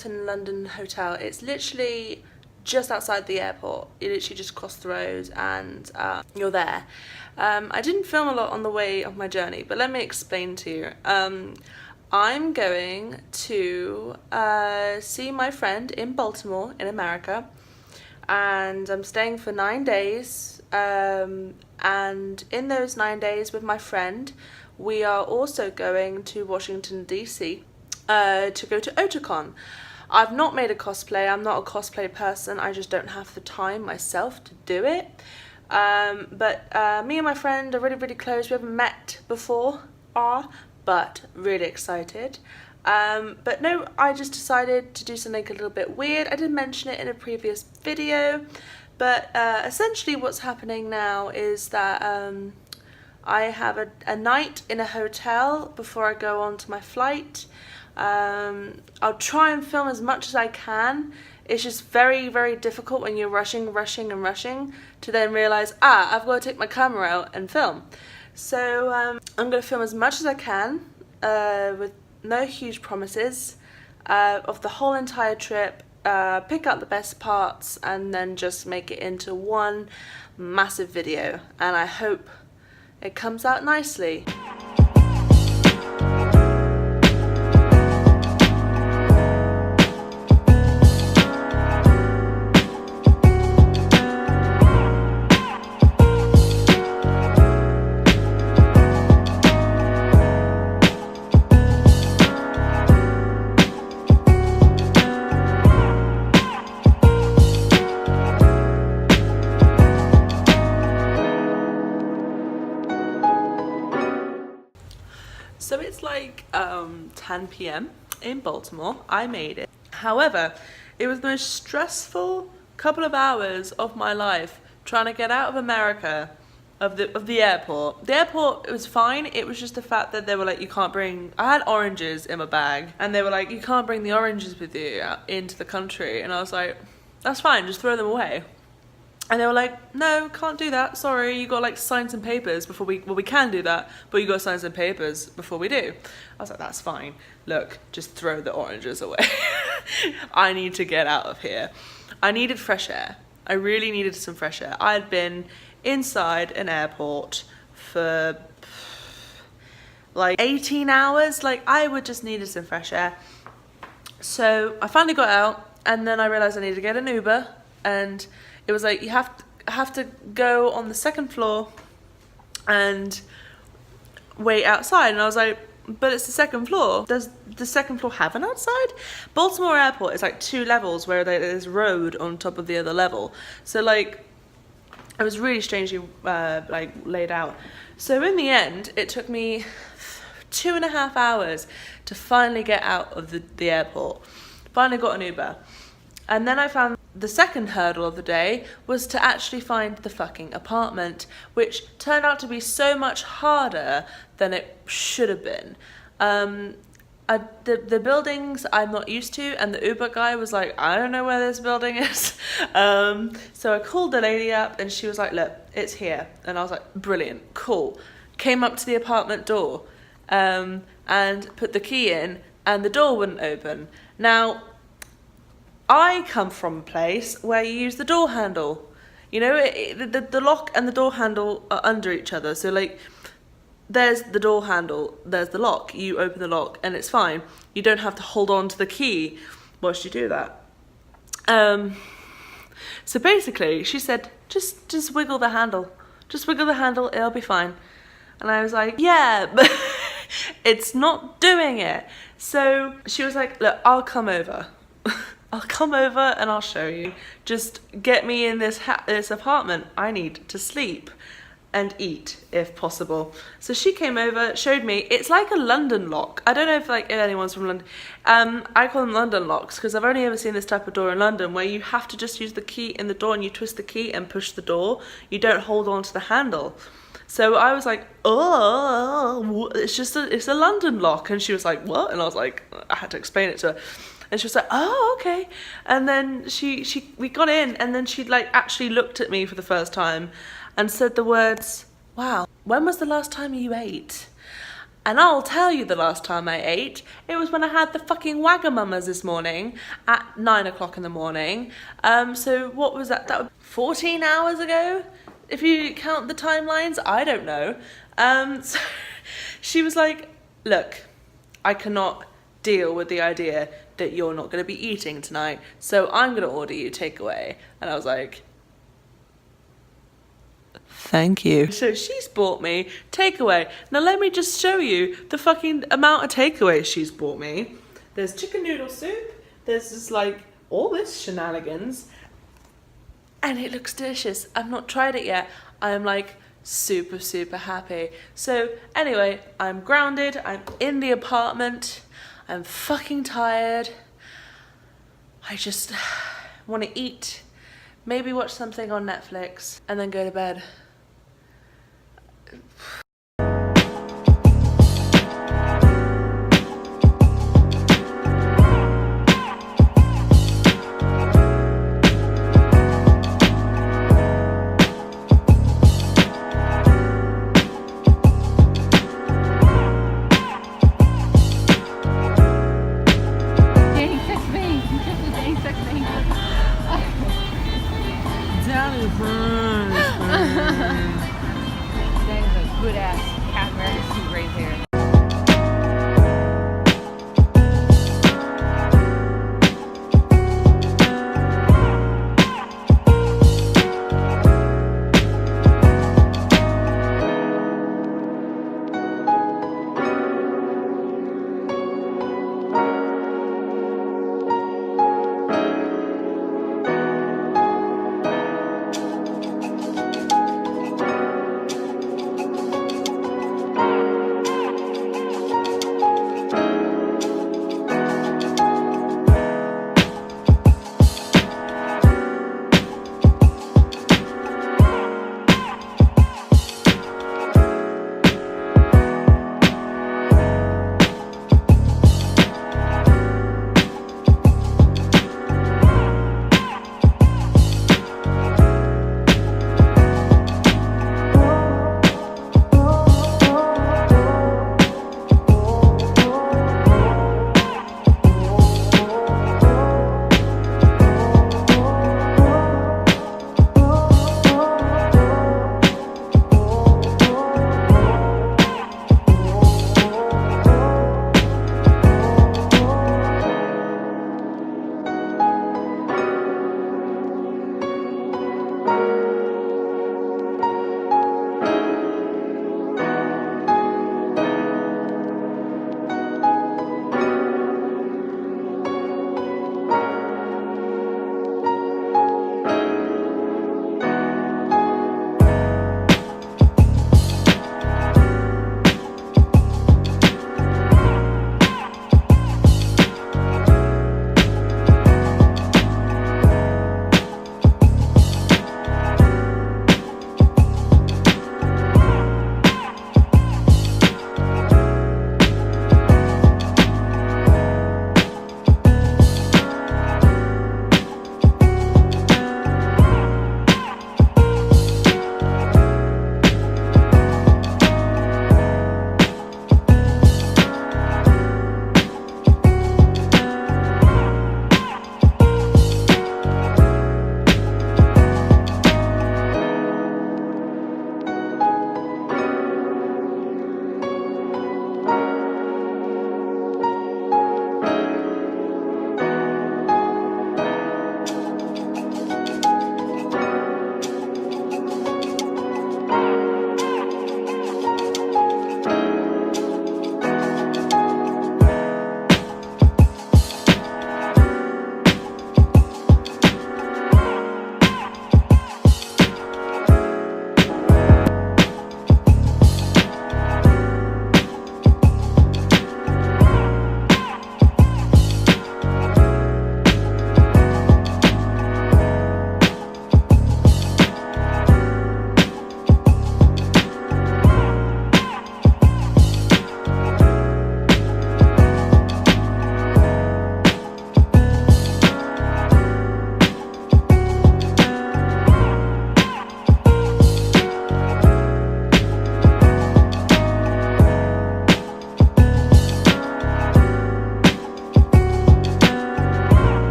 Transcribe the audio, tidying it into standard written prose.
Hilton London hotel. It's literally just outside the airport. You literally just cross the road and you're there. I didn't film a lot on the way of my journey, but let me explain to you. I'm going to see my friend in Baltimore in America, and I'm staying for 9 days, and in those 9 days with my friend we are also going to Washington DC to go to Otakon. I've not made a cosplay. I'm not a cosplay person. I just don't have the time myself to do it. But me and my friend are really close. We haven't met before, but really excited. But no, I just decided to do something a little bit weird. I did mention it in a previous video, but essentially what's happening now is that I have a night in a hotel before I go on to my flight. I'll try and film as much as I can. It's just very difficult when you're rushing to then realise, I've got to take my camera out and film. So I'm going to film as much as I can with no huge promises of the whole entire trip, pick out the best parts and then just make it into one massive video, and I hope it comes out nicely. So it's like 10 p.m. in Baltimore. I made it. However, it was the most stressful couple of hours of my life trying to get out of America, of the airport. The airport, it was fine. It was just the fact that they were like, you can't bring, I had oranges in my bag, and they were like, you can't bring the oranges with you out into the country. And I was like, that's fine, just throw them away. And they were like, no, can't do that, sorry, you got to like sign some papers before we can do that, but you got to sign some papers before we do. I was like, that's fine, look, just throw the oranges away. I need to get out of here. I needed fresh air. I really needed some fresh air. I had been inside an airport for like 18 hours, like I would just needed some fresh air. So I finally got out, and then I realised I needed to get an Uber, and it was like, you have to go on the second floor and wait outside. And I was like, but it's the second floor. Does the second floor have an outside? Baltimore Airport is like 2 levels where there's road on top of the other level. So like, it was really strangely like laid out. So in the end, it took me 2.5 hours to finally get out of the airport. Finally got an Uber. And then I found the second hurdle of the day was to actually find the fucking apartment, which turned out to be so much harder than it should have been. The buildings I'm not used to, and the Uber guy was like, I don't know where this building is. So I called the lady up, and she was like, look, it's here. And I was like, brilliant, cool. Came up to the apartment door and put the key in, and the door wouldn't open. Now, I come from a place where you use the door handle. You know, the lock and the door handle are under each other. So like, there's the door handle, there's the lock. You open the lock and it's fine. You don't have to hold on to the key whilst you do that. So basically, she said, just wiggle the handle. Just wiggle the handle, it'll be fine. And I was like, yeah, but it's not doing it. So she was like, look, I'll come over. I'll come over and I'll show you. Just get me in this apartment. I need to sleep and eat if possible. So she came over, showed me. It's like a London lock. I don't know if anyone's from London. I call them London locks because I've only ever seen this type of door in London where you have to just use the key in the door and you twist the key and push the door. You don't hold on to the handle. So I was like, oh, it's a London lock. And she was like, what? And I was like, I had to explain it to her. And she was like, oh, okay. And then we got in, and then she like actually looked at me for the first time and said the words, wow, when was the last time you ate? And I'll tell you the last time I ate, it was when I had the fucking Wagamamas this morning at 9 o'clock in the morning. So what was that? That was 14 hours ago? If you count the timelines, I don't know. So she was like, look, I cannot deal with the idea that you're not going to be eating tonight, so I'm going to order you takeaway. And I was like, thank you. So she's bought me takeaway. Now let me just show you the fucking amount of takeaway she's bought me. There's chicken noodle soup, there's just like all this shenanigans, and it looks delicious. I've not tried it yet. I'm like super, super happy. So anyway, I'm grounded, I'm in the apartment, I'm fucking tired. I just want to eat, maybe watch something on Netflix, and then go to bed. That is a good ass cat right there.